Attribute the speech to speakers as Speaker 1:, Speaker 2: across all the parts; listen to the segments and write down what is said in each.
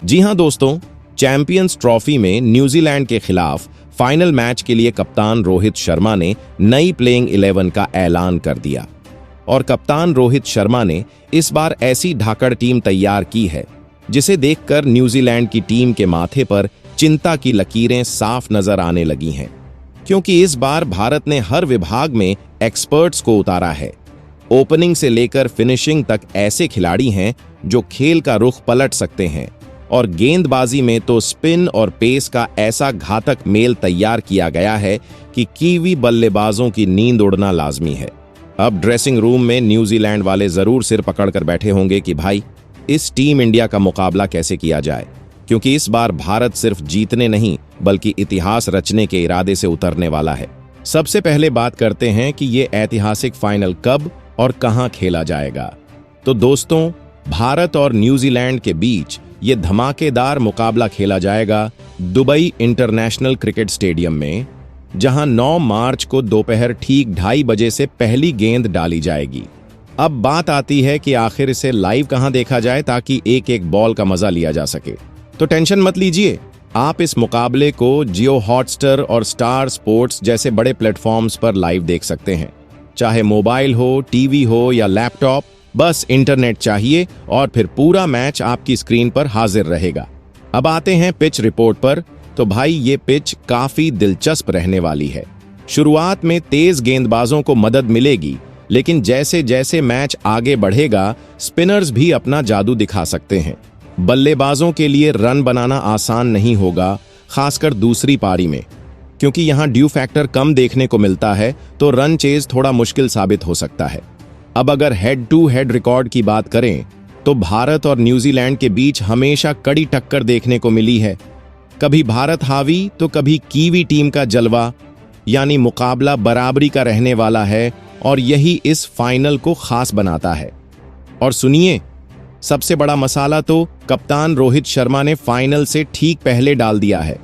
Speaker 1: जी हां दोस्तों, champions trophy में न्यूजीलैंड के खिलाफ फाइनल मैच के लिए कप्तान रोहित शर्मा ने नई प्लेइंग 11 का ऐलान कर दिया। और कप्तान रोहित शर्मा ने इस बार ऐसी धाकड़ टीम तैयार की है जिसे देखकर न्यूजीलैंड की टीम के माथे पर चिंता की लकीरें साफ नजर आने लगी हैं, क्योंकि इस बार भारत ने हर विभाग में एक्सपर्ट्स को उतारा है। ओपनिंग से लेकर फिनिशिंग तक ऐसे खिलाड़ी हैं जो खेल का रुख पलट सकते हैं, और गेंदबाजी में तो स्पिन और पेस का ऐसा घातक मेल तैयार किया गया है कि कीवी बल्लेबाजों की नींद उड़ना लाजमी है। अब ड्रेसिंग रूम में न्यूजीलैंड वाले जरूर सिर पकड़कर बैठे होंगे कि भाई इस टीम इंडिया का मुकाबला कैसे किया जाए, क्योंकि इस बार भारत सिर्फ जीतने नहीं बल्कि इतिहास रचने के इरादे से उतरने वाला है। सबसे पहले बात करते हैं कि ये ऐतिहासिक फाइनल कब और कहां खेला जाएगा। तो दोस्तों, भारत और न्यूजीलैंड के बीच ये धमाकेदार मुकाबला खेला जाएगा दुबई इंटरनेशनल क्रिकेट स्टेडियम में, जहां 9 मार्च को दोपहर ठीक 2:30 बजे से पहली गेंद डाली जाएगी। अब बात आती है कि आखिर इसे लाइव कहां देखा जाए ताकि एक एक बॉल का मजा लिया जा सके। तो टेंशन मत लीजिए, आप इस मुकाबले को जियो हॉटस्टार और स्टार स्पोर्ट्स जैसे बड़े प्लेटफॉर्म्स पर लाइव देख सकते हैं। चाहे मोबाइल हो, टीवी हो या लैपटॉप, बस इंटरनेट चाहिए और फिर पूरा मैच आपकी स्क्रीन पर हाजिर रहेगा। अब आते हैं पिच रिपोर्ट पर। तो भाई ये पिच काफी दिलचस्प रहने वाली है। शुरुआत में तेज गेंदबाजों को मदद मिलेगी, लेकिन जैसे जैसे मैच आगे बढ़ेगा स्पिनर्स भी अपना जादू दिखा सकते हैं। बल्लेबाजों के लिए रन बनाना आसान नहीं होगा, खासकर दूसरी पारी में, क्योंकि यहां ड्यू फैक्टर कम देखने को मिलता है, तो रन चेज थोड़ा मुश्किल साबित हो सकता है। अब अगर हेड टू हेड रिकॉर्ड की बात करें तो भारत और न्यूजीलैंड के बीच हमेशा कड़ी टक्कर देखने को मिली है। कभी भारत हावी तो कभी कीवी टीम का जलवा, यानी मुकाबला बराबरी का रहने वाला है, और यही इस फाइनल को खास बनाता है। और सुनिए, सबसे बड़ा मसाला तो कप्तान रोहित शर्मा ने फाइनल से ठीक पहले डाल दिया है।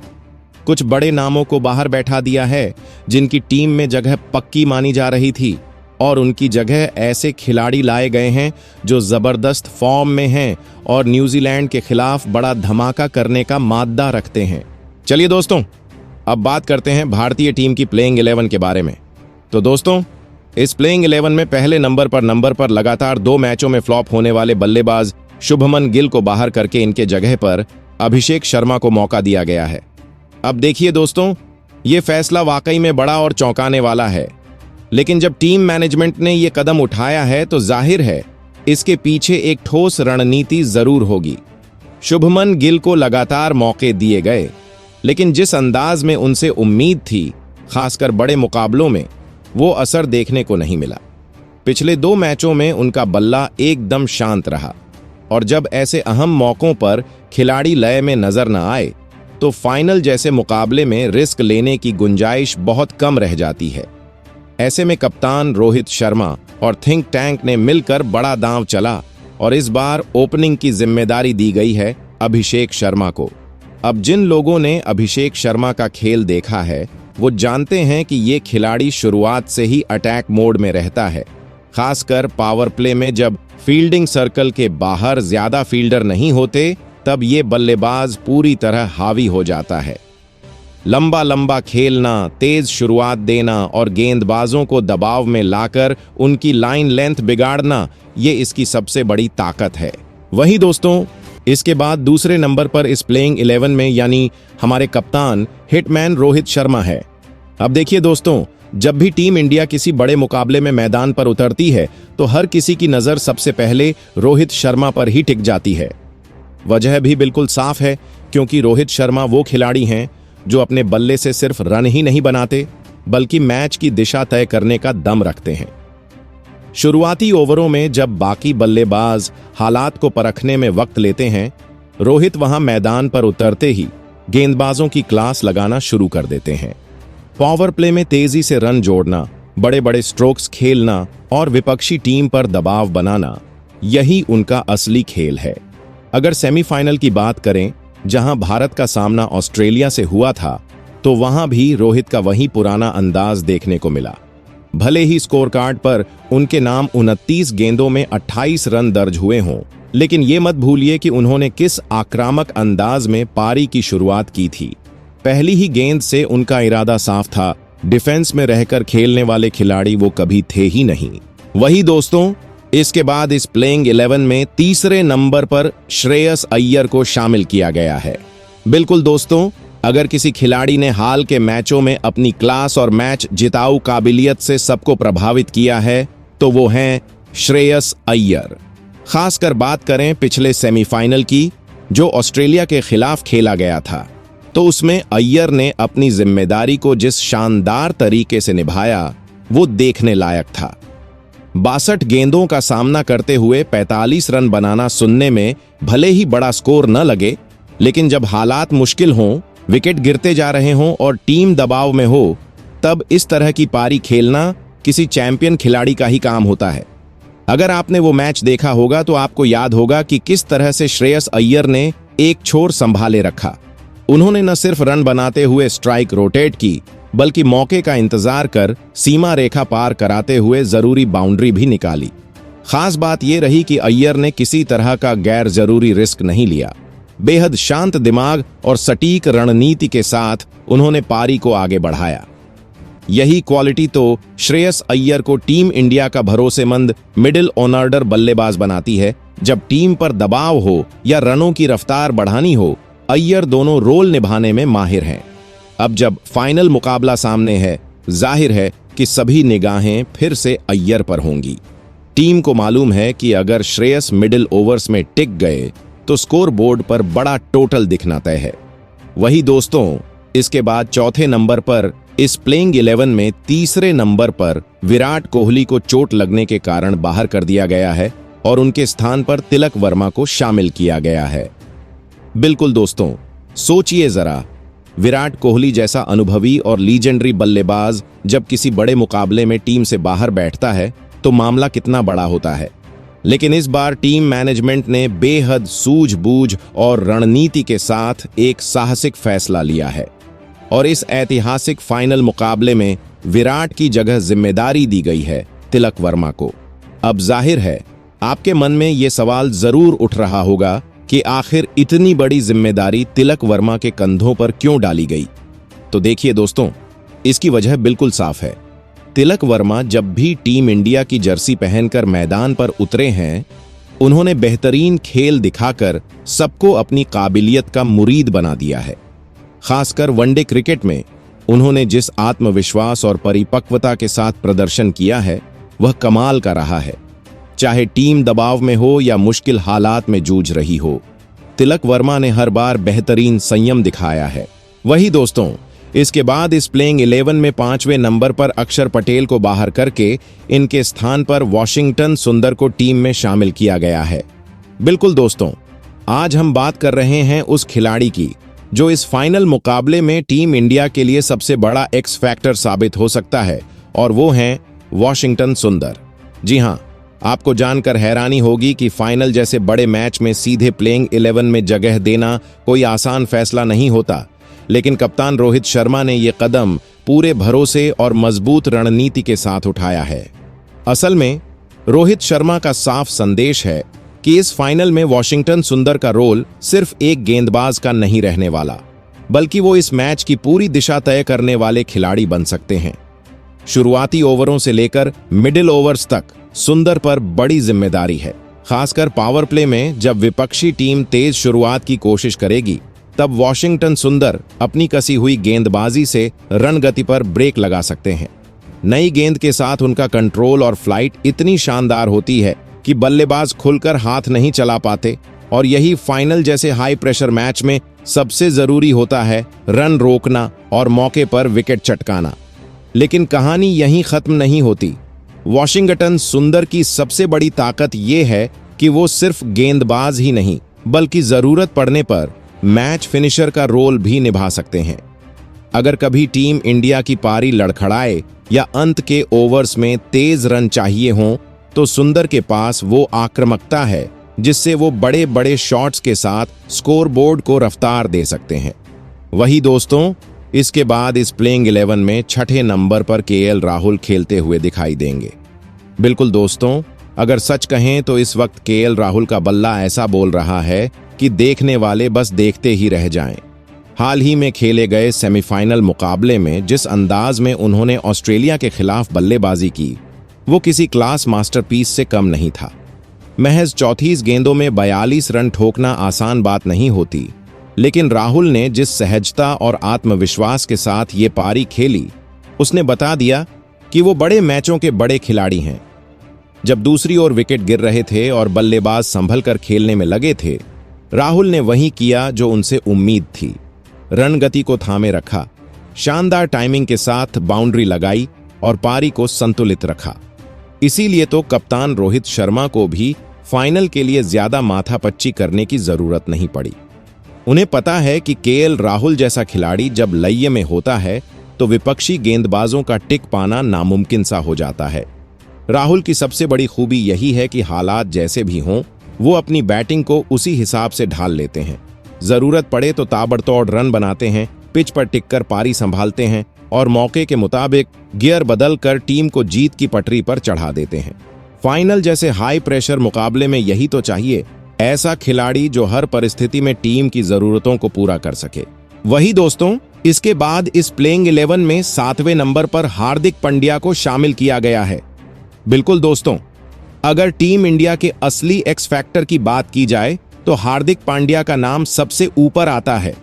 Speaker 1: कुछ बड़े नामों को बाहर बैठा दिया है जिनकी टीम में जगह पक्की मानी जा रही थी, और उनकी जगह ऐसे खिलाड़ी लाए गए हैं जो जबरदस्त फॉर्म में हैं और न्यूजीलैंड के खिलाफ बड़ा धमाका करने का माद्दा रखते हैं। चलिए दोस्तों, अब बात करते हैं भारतीय टीम की प्लेइंग 11 के बारे में। तो दोस्तों, इस प्लेइंग 11 में पहले नंबर पर लगातार 2 मैचों में फ्लॉप होने वाले बल्लेबाज शुभमन गिल को बाहर करके इनके जगह पर अभिषेक शर्मा को मौका दिया गया है। अब देखिए दोस्तों, ये फैसला वाकई में बड़ा और चौंकाने वाला है, लेकिन जब टीम मैनेजमेंट ने यह कदम उठाया है तो जाहिर है इसके पीछे एक ठोस रणनीति जरूर होगी। शुभमन गिल को लगातार मौके दिए गए, लेकिन जिस अंदाज में उनसे उम्मीद थी, खासकर बड़े मुकाबलों में, वो असर देखने को नहीं मिला। पिछले 2 मैचों में उनका बल्ला एकदम शांत रहा, और जब ऐसे अहम मौकों पर खिलाड़ी लय में नजर न आए तो फाइनल जैसे मुकाबले में रिस्क लेने की गुंजाइश बहुत कम रह जाती है। ऐसे में कप्तान रोहित शर्मा और थिंक टैंक ने मिलकर बड़ा दांव चला, और इस बार ओपनिंग की जिम्मेदारी दी गई है अभिषेक शर्मा को। अब जिन लोगों ने अभिषेक शर्मा का खेल देखा है वो जानते हैं कि ये खिलाड़ी शुरुआत से ही अटैक मोड में रहता है, खासकर पावर प्ले में। जब फील्डिंग सर्कल के बाहर ज्यादा फील्डर नहीं होते तब ये बल्लेबाज पूरी तरह हावी हो जाता है। लंबा लंबा खेलना, तेज शुरुआत देना और गेंदबाजों को दबाव में लाकर उनकी लाइन लेंथ बिगाड़ना, ये इसकी सबसे बड़ी ताकत है। वहीं दोस्तों, इसके बाद दूसरे नंबर पर इस प्लेइंग 11 में यानी हमारे कप्तान हिटमैन रोहित शर्मा है। अब देखिए दोस्तों, जब भी टीम इंडिया किसी बड़े मुकाबले में मैदान पर उतरती है तो हर किसी की नजर सबसे पहले रोहित शर्मा पर ही टिक जाती है। वजह भी बिल्कुल साफ है, क्योंकि रोहित शर्मा वो खिलाड़ी हैं जो अपने बल्ले से सिर्फ रन ही नहीं बनाते बल्कि मैच की दिशा तय करने का दम रखते हैं। शुरुआती ओवरों में जब बाकी बल्लेबाज हालात को परखने में वक्त लेते हैं, रोहित वहां मैदान पर उतरते ही गेंदबाजों की क्लास लगाना शुरू कर देते हैं। पावर प्ले में तेजी से रन जोड़ना, बड़े बड़े स्ट्रोक्स खेलना और विपक्षी टीम पर दबाव बनाना, यही उनका असली खेल है। अगर सेमीफाइनल की बात करें, जहां भारत का सामना ऑस्ट्रेलिया से हुआ था, तो वहां भी रोहित का वही पुराना अंदाज देखने को मिला। भले ही स्कोर कार्ड पर उनके नाम 29 गेंदों में 28 रन दर्ज हुए हों, लेकिन ये मत भूलिए कि उन्होंने किस आक्रामक अंदाज में पारी की शुरुआत की थी। पहली ही गेंद से उनका इरादा साफ था, डिफेंस में रहकर खेलने वाले खिलाड़ी वो कभी थे ही नहीं। वही दोस्तों, इसके बाद इस प्लेइंग 11 में तीसरे नंबर पर श्रेयस अय्यर को शामिल किया गया है। बिल्कुल दोस्तों, अगर किसी खिलाड़ी ने हाल के मैचों में अपनी क्लास और मैच जिताऊ काबिलियत से सबको प्रभावित किया है तो वो हैं श्रेयस अय्यर। खासकर बात करें पिछले सेमीफाइनल की, जो ऑस्ट्रेलिया के खिलाफ खेला गया था, तो उसमें अय्यर ने अपनी जिम्मेदारी को जिस शानदार तरीके से निभाया वो देखने लायक था। 62 गेंदों का सामना करते हुए 45 रन बनाना सुनने में भले ही बड़ा स्कोर न लगे, लेकिन जब हालात मुश्किल हों, विकेट गिरते जा रहे हों और टीम दबाव में हो, तब इस तरह की पारी खेलना किसी चैंपियन खिलाड़ी का ही काम होता है। अगर आपने वो मैच देखा होगा तो आपको याद होगा कि किस तरह से श्रेयस अय्यर ने एक छोर संभाले रखा। उन्होंने न सिर्फ रन बनाते हुए स्ट्राइक रोटेट की, बल्कि मौके का इंतजार कर सीमा रेखा पार कराते हुए जरूरी बाउंड्री भी निकाली। खास बात यह रही कि अय्यर ने किसी तरह का गैर जरूरी रिस्क नहीं लिया। बेहद शांत दिमाग और सटीक रणनीति के साथ उन्होंने पारी को आगे बढ़ाया। यही क्वालिटी तो श्रेयस अय्यर को टीम इंडिया का भरोसेमंद मिडिल ऑर्डर बल्लेबाज बनाती है। जब टीम पर दबाव हो या रनों की रफ्तार बढ़ानी हो, अय्यर दोनों रोल निभाने में माहिर हैं। अब जब फाइनल मुकाबला सामने है, जाहिर है कि सभी निगाहें फिर से अय्यर पर होंगी। टीम को मालूम है कि अगर श्रेयस मिडिल ओवर्स में टिक गए तो स्कोर बोर्ड पर बड़ा टोटल दिखना तय है। वही दोस्तों, इसके बाद चौथे नंबर पर इस प्लेइंग 11 में तीसरे नंबर पर विराट कोहली को चोट लगने के कारण बाहर कर दिया गया है और उनके स्थान पर तिलक वर्मा को शामिल किया गया है। बिल्कुल दोस्तों, सोचिए जरा, विराट कोहली जैसा अनुभवी और लीजेंडरी बल्लेबाज जब किसी बड़े मुकाबले में टीम से बाहर बैठता है तो मामला कितना बड़ा होता है। लेकिन इस बार टीम मैनेजमेंट ने बेहद सूझबूझ और रणनीति के साथ एक साहसिक फैसला लिया है और इस ऐतिहासिक फाइनल मुकाबले में विराट की जगह जिम्मेदारी दी गई है तिलक वर्मा को। अब जाहिर है आपके मन में ये सवाल जरूर उठ रहा होगा कि आखिर इतनी बड़ी जिम्मेदारी तिलक वर्मा के कंधों पर क्यों डाली गई। तो देखिए दोस्तों, इसकी वजह बिल्कुल साफ है। तिलक वर्मा जब भी टीम इंडिया की जर्सी पहनकर मैदान पर उतरे हैं, उन्होंने बेहतरीन खेल दिखाकर सबको अपनी काबिलियत का मुरीद बना दिया है। खासकर वनडे क्रिकेट में उन्होंने जिस आत्मविश्वास और परिपक्वता के साथ प्रदर्शन किया है, वह कमाल का रहा है। चाहे टीम दबाव में हो या मुश्किल हालात में जूझ रही हो, तिलक वर्मा ने हर बार बेहतरीन संयम दिखाया है। वही दोस्तों, इसके बाद इस प्लेइंग 11 में 5वें नंबर पर अक्षर पटेल को बाहर करके इनके स्थान पर वॉशिंगटन सुंदर को टीम में शामिल किया गया है। बिल्कुल दोस्तों, आज हम बात कर रहे हैं उस खिलाड़ी की जो इस फाइनल मुकाबले में टीम इंडिया के लिए सबसे बड़ा एक्स फैक्टर साबित हो सकता है, और वो हैं वॉशिंगटन सुंदर। जी हां, आपको जानकर हैरानी होगी कि फाइनल जैसे बड़े मैच में सीधे प्लेइंग 11 में जगह देना कोई आसान फैसला नहीं होता, लेकिन कप्तान रोहित शर्मा ने यह कदम पूरे भरोसे और मजबूत रणनीति के साथ उठाया है। असल में रोहित शर्मा का साफ संदेश है कि इस फाइनल में वॉशिंगटन सुंदर का रोल सिर्फ एक गेंदबाज का नहीं रहने वाला, बल्कि वो इस मैच की पूरी दिशा तय करने वाले खिलाड़ी बन सकते हैं। शुरुआती ओवरों से लेकर मिडिल ओवर्स तक सुंदर पर बड़ी जिम्मेदारी है। खासकर पावर प्ले में जब विपक्षी टीम तेज शुरुआत की कोशिश करेगी, तब वॉशिंगटन सुंदर अपनी कसी हुई गेंदबाजी से रन गति पर ब्रेक लगा सकते हैं। नई गेंद के साथ उनका कंट्रोल और फ्लाइट इतनी शानदार होती है कि बल्लेबाज खुलकर हाथ नहीं चला पाते, और यही फाइनल जैसे हाई प्रेशर मैच में सबसे जरूरी होता है, रन रोकना और मौके पर विकेट चटकाना। लेकिन कहानी यहीं खत्म नहीं होती। वॉशिंगटन सुंदर की सबसे बड़ी ताकत यह है कि वो सिर्फ गेंदबाज ही नहीं, बल्कि जरूरत पड़ने पर मैच फिनिशर का रोल भी निभा सकते हैं। अगर कभी टीम इंडिया की पारी लड़खड़ाए या अंत के ओवर्स में तेज रन चाहिए हों, तो सुंदर के पास वो आक्रामकता है जिससे वो बड़े बड़े शॉट्स के साथ स्कोरबोर्ड को रफ्तार दे सकते हैं। वही दोस्तों, इसके बाद इस प्लेइंग 11 में छठे नंबर पर केएल राहुल खेलते हुए दिखाई देंगे। बिल्कुल दोस्तों, अगर सच कहें तो इस वक्त केएल राहुल का बल्ला ऐसा बोल रहा है कि देखने वाले बस देखते ही रह जाएं। हाल ही में खेले गए सेमीफाइनल मुकाबले में जिस अंदाज में उन्होंने ऑस्ट्रेलिया के खिलाफ बल्लेबाजी की, वो किसी क्लास मास्टरपीस से कम नहीं था। महज 34 गेंदों में 42 रन ठोकना आसान बात नहीं होती, लेकिन राहुल ने जिस सहजता और आत्मविश्वास के साथ ये पारी खेली, उसने बता दिया कि वो बड़े मैचों के बड़े खिलाड़ी हैं। जब दूसरी ओर विकेट गिर रहे थे और बल्लेबाज संभल कर खेलने में लगे थे, राहुल ने वही किया जो उनसे उम्मीद थी। रन गति को थामे रखा, शानदार टाइमिंग के साथ बाउंड्री लगाई और पारी को संतुलित रखा। इसीलिए तो कप्तान रोहित शर्मा को भी फाइनल के लिए ज्यादा माथापच्ची करने की जरूरत नहीं पड़ी। उन्हें पता है कि केएल राहुल जैसा खिलाड़ी जब लय में होता है तो विपक्षी गेंदबाजों का टिक पाना नामुमकिन सा हो जाता है। राहुल की सबसे बड़ी खूबी यही है कि हालात जैसे भी हों, वो अपनी बैटिंग को उसी हिसाब से ढाल लेते हैं। जरूरत पड़े तो ताबड़तोड़ रन बनाते हैं, पिच पर टिककर पारी संभालते हैं और मौके के मुताबिक गियर बदल कर टीम को जीत की पटरी पर चढ़ा देते हैं। फाइनल जैसे हाई प्रेशर मुकाबले में यही तो चाहिए, ऐसा खिलाड़ी जो हर परिस्थिति में टीम की जरूरतों को पूरा कर सके। वही दोस्तों, इसके बाद इस प्लेइंग 11 में 7वें नंबर पर हार्दिक पांड्या को शामिल किया गया है। बिल्कुल दोस्तों, अगर टीम इंडिया के असली एक्स फैक्टर की बात की जाए तो हार्दिक पांड्या का नाम सबसे ऊपर आता है।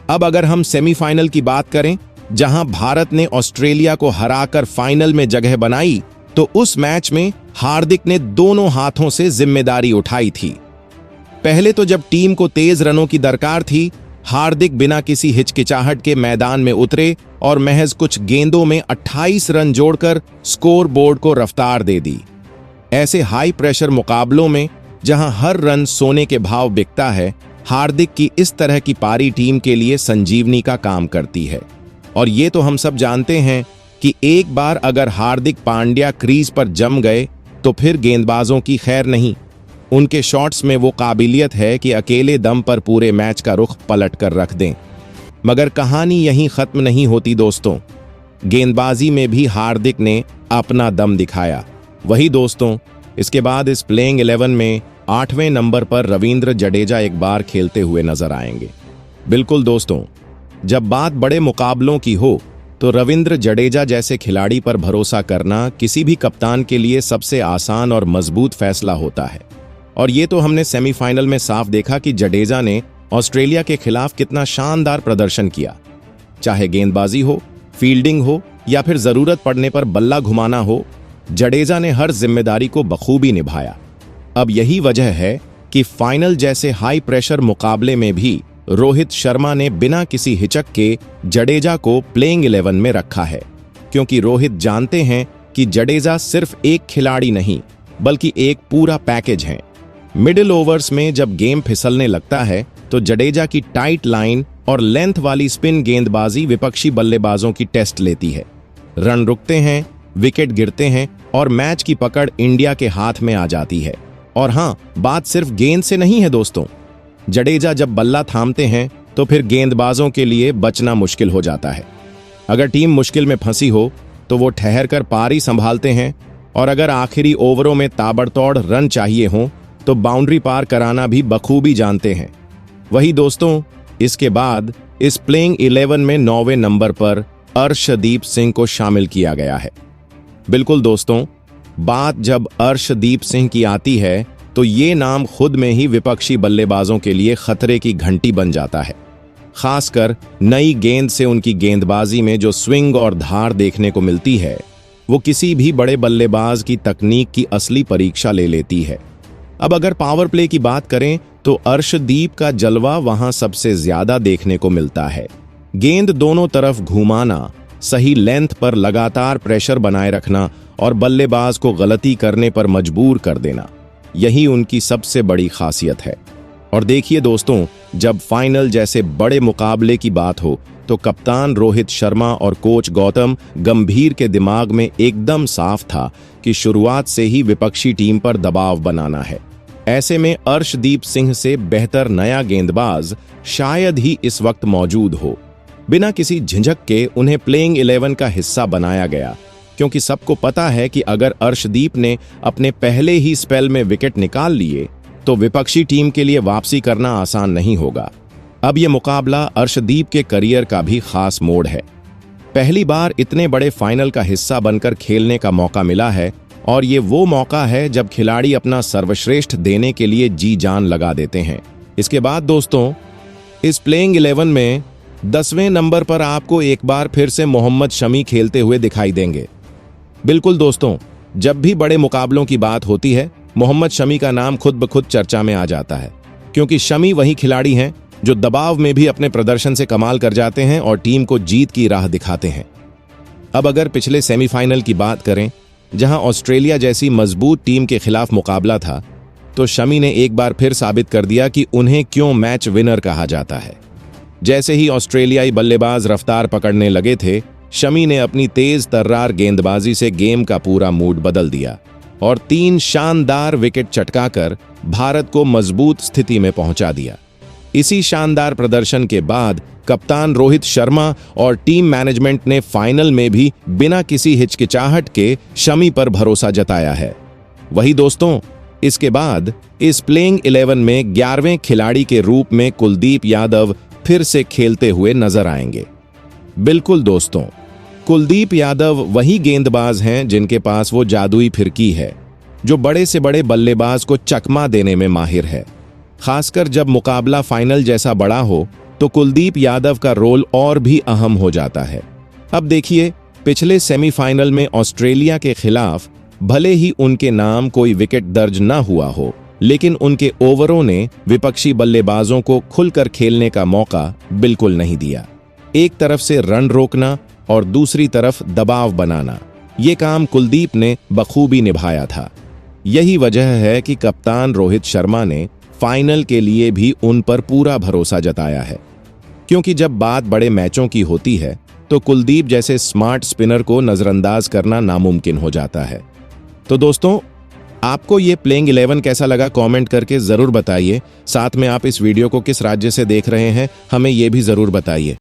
Speaker 1: अब अगर हम सेमीफाइनल की बात करें, जहां भारत ने ऑस्ट्रेलिया को हराकर फाइनल में जगह बनाई, तो उस मैच में हार्दिक ने दोनों हाथों से जिम्मेदारी उठाई थी। पहले तो जब टीम को तेज रनों की दरकार थी, हार्दिक बिना किसी हिचकिचाहट के मैदान में उतरे और महज कुछ गेंदों में 28 रन जोड़कर स्कोर बोर्ड को रफ्तार दे दी। ऐसे हाई प्रेशर मुकाबलों में जहां हर रन सोने के भाव बिकता है, हार्दिक की इस तरह की पारी टीम के लिए संजीवनी का काम करती है। और ये तो हम सब जानते हैं कि एक बार अगर हार्दिक पांड्या क्रीज पर जम गए तो फिर गेंदबाजों की खैर नहीं। उनके शॉट्स में वो काबिलियत है कि अकेले दम पर पूरे मैच का रुख पलट कर रख दें। मगर कहानी यहीं खत्म नहीं होती दोस्तों, गेंदबाजी में भी हार्दिक ने अपना दम दिखाया। वही दोस्तों, इसके बाद इस प्लेइंग 11 में 8वें नंबर पर रविंद्र जडेजा एक बार खेलते हुए नजर आएंगे। बिल्कुल दोस्तों, जब बात बड़े मुकाबलों की हो तो रविंद्र जडेजा जैसे खिलाड़ी पर भरोसा करना किसी भी कप्तान के लिए सबसे आसान और मजबूत फैसला होता है। और ये तो हमने सेमीफाइनल में साफ देखा कि जडेजा ने ऑस्ट्रेलिया के खिलाफ कितना शानदार प्रदर्शन किया। चाहे गेंदबाजी हो, फील्डिंग हो या फिर जरूरत पड़ने पर बल्ला घुमाना हो, जडेजा ने हर जिम्मेदारी को बखूबी निभाया। अब यही वजह है कि फाइनल जैसे हाई प्रेशर मुकाबले में भी रोहित शर्मा ने बिना किसी हिचक के जडेजा को प्लेइंग 11 में रखा है, क्योंकि रोहित जानते हैं कि जडेजा सिर्फ एक खिलाड़ी नहीं बल्कि एक पूरा पैकेज है। मिडिल ओवर्स में जब गेम फिसलने लगता है तो जडेजा की टाइट लाइन और लेंथ वाली स्पिन गेंदबाजी विपक्षी बल्लेबाजों की टेस्ट लेती है। रन रुकते हैं, विकेट गिरते हैं और मैच की पकड़ इंडिया के हाथ में आ जाती है। और हां, बात सिर्फ गेंद से नहीं है दोस्तों, जडेजा जब बल्ला थामते हैं तो फिर गेंदबाजों के लिए बचना मुश्किल हो जाता है। अगर टीम मुश्किल में फंसी हो तो वो ठहर कर पारी संभालते हैं, और अगर आखिरी ओवरों में ताबड़तोड़ रन चाहिए हों तो बाउंड्री पार कराना भी बखूबी जानते हैं। वही दोस्तों, इसके बाद इस प्लेइंग 11 में 9वें नंबर पर अर्शदीप सिंह को शामिल किया गया है। बिल्कुल दोस्तों, बात जब अर्शदीप सिंह की आती है तो ये नाम खुद में ही विपक्षी बल्लेबाजों के लिए खतरे की घंटी बन जाता है। खासकर नई गेंद से उनकी गेंदबाजी में जो स्विंग और धार देखने को मिलती है, वो किसी भी बड़े बल्लेबाज की तकनीक की असली परीक्षा ले लेती है। अब अगर पावर प्ले की बात करें तो अर्शदीप का जलवा वहां सबसे ज्यादा देखने को मिलता है। गेंद दोनों तरफ घुमाना, सही लेंथ पर लगातार प्रेशर बनाए रखना और बल्लेबाज को गलती करने पर मजबूर कर देना, यही उनकी सबसे बड़ी खासियत है। और देखिए दोस्तों, जब फाइनल जैसे बड़े मुकाबले की बात हो तो कप्तान रोहित शर्मा और कोच गौतम गंभीर के दिमाग में एकदम साफ था कि शुरुआत से ही विपक्षी टीम पर दबाव बनाना है। ऐसे में अर्शदीप सिंह से बेहतर नया गेंदबाज शायद ही इस वक्त मौजूद हो। बिना किसी झिझक के उन्हें प्लेइंग 11 का हिस्सा बनाया गया क्योंकि सबको पता है कि अगर अर्शदीप ने अपने पहले ही स्पेल में विकेट निकाल लिए तो विपक्षी टीम के लिए वापसी करना आसान नहीं होगा। अब यह मुकाबला अर्शदीप के करियर का भी खास मोड़ है। पहली बार इतने बड़े फाइनल का हिस्सा बनकर खेलने का मौका मिला है और ये वो मौका है जब खिलाड़ी अपना सर्वश्रेष्ठ देने के लिए जी जान लगा देते हैं। इसके बाद दोस्तों, इस प्लेइंग 11 में 10वें नंबर पर आपको एक बार फिर से मोहम्मद शमी खेलते हुए दिखाई देंगे। बिल्कुल दोस्तों, जब भी बड़े मुकाबलों की बात होती है मोहम्मद शमी का नाम खुद ब खुद चर्चा में आ जाता है, क्योंकि शमी वही खिलाड़ी हैं जो दबाव में भी अपने प्रदर्शन से कमाल कर जाते हैं और टीम को जीत की राह दिखाते हैं। अब अगर पिछले सेमीफाइनल की बात करें, जहां ऑस्ट्रेलिया जैसी मजबूत टीम के खिलाफ मुकाबला था, तो शमी ने एक बार फिर साबित कर दिया कि उन्हें क्यों मैच विनर कहा जाता है। जैसे ही ऑस्ट्रेलियाई बल्लेबाज रफ्तार पकड़ने लगे थे, शमी ने अपनी तेज तर्रार गेंदबाजी से गेम का पूरा मूड बदल दिया और 3 शानदार विकेट चटकाकर भारत को मजबूत स्थिति में पहुंचा दिया। इसी शानदार प्रदर्शन के बाद कप्तान रोहित शर्मा और टीम मैनेजमेंट ने फाइनल में भी बिना किसी हिचकिचाहट के शमी पर भरोसा जताया है। वही दोस्तों, इसके बाद इस प्लेइंग 11 में 11वें खिलाड़ी के रूप में कुलदीप यादव फिर से खेलते हुए नजर आएंगे। बिल्कुल दोस्तों, कुलदीप यादव वही गेंदबाज हैं जिनके पास वो जादुई फिरकी है जो बड़े से बड़े बल्लेबाज को चकमा देने में माहिर है। खासकर जब मुकाबला फाइनल जैसा बड़ा हो तो कुलदीप यादव का रोल और भी अहम हो जाता है। अब देखिए, पिछले सेमीफाइनल में ऑस्ट्रेलिया के खिलाफ भले ही उनके नाम कोई विकेट दर्ज न हुआ हो, लेकिन उनके ओवरों ने विपक्षी बल्लेबाजों को खुलकर खेलने का मौका बिल्कुल नहीं दिया। एक तरफ से रन रोकना और दूसरी तरफ दबाव बनाना, ये काम कुलदीप ने बखूबी निभाया था। यही वजह है कि कप्तान रोहित शर्मा ने फाइनल के लिए भी उन पर पूरा भरोसा जताया है, क्योंकि जब बात बड़े मैचों की होती है तो कुलदीप जैसे स्मार्ट स्पिनर को नजरअंदाज करना नामुमकिन हो जाता है। तो दोस्तों, आपको ये प्लेइंग 11 कैसा लगा कमेंट करके जरूर बताइए। साथ में आप इस वीडियो को किस राज्य से देख रहे हैं हमें ये भी जरूर बताइए।